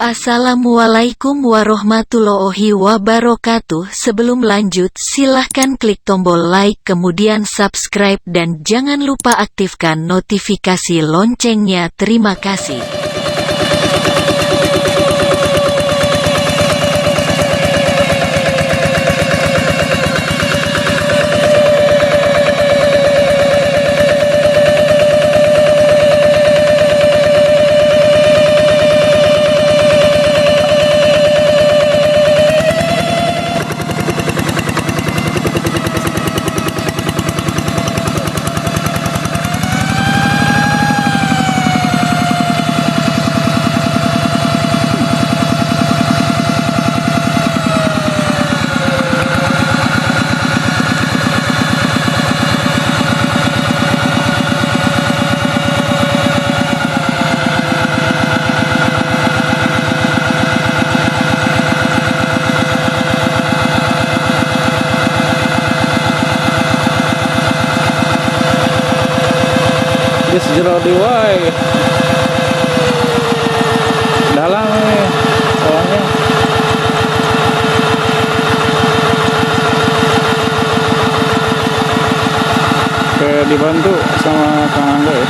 Assalamualaikum warahmatullahi wabarakatuh. Sebelum lanjut, silahkan klik tombol like, kemudian subscribe, dan jangan lupa aktifkan notifikasi loncengnya. Terima kasih. Jero di wae dalam nih soalnya kayak dibantu sama Kang Angga ya.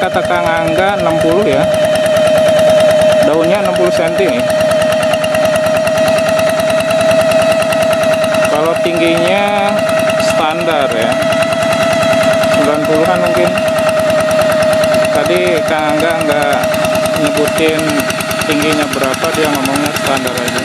kata Kang Angga 60 ya. Daunnya 60 cm nih. Kalau tingginya standar ya 90-an mungkin. Tadi Kang Angga nggak nyebutin tingginya berapa, dia ngomongnya standar aja.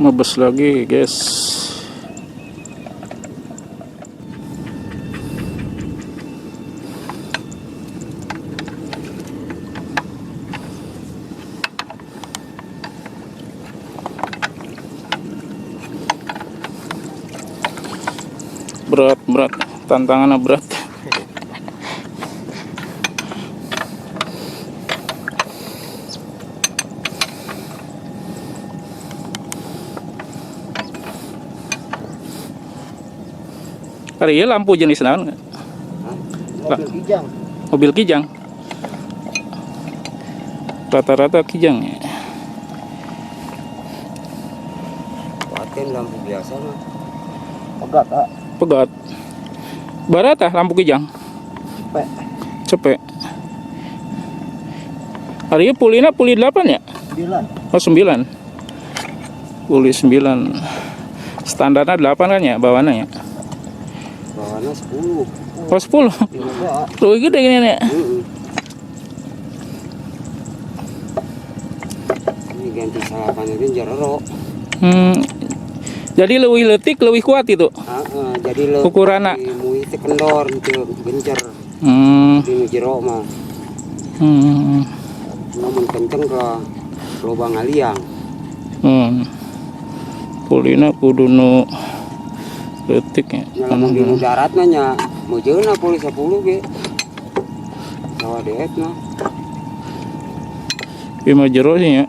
Mebes lagi guys. Berat, tantangannya berat. Kali ya lampu jenis naon? Mobil kijang. Mobil kijang. Rata-rata kijang ya. Paten lampu biasa mah. Pegat, Kak. Pegat. Barat lampu kijang. Cepet. Cepet. Hari ini pulihnya pulih 8 ya? 9. Oh 9. Pulih 9. Standarnya 8 kan ya bawahnya ya? Bawahnya 10. Oh 10. Lebih gede gini nih. Ini ganti salapan itu jeruk. Jadi lebih letik, lebih kuat itu. Jadi lebih ukurannya. Mui itu kendor itu gencer. Di jeruk mah. Namun kenceng ke lubang aliang. Pulihnya kudu nu letik ya. Lamun di daratnya nya mojeuna pulih 10 ge. Sawa deetna. Bima jero sih ya.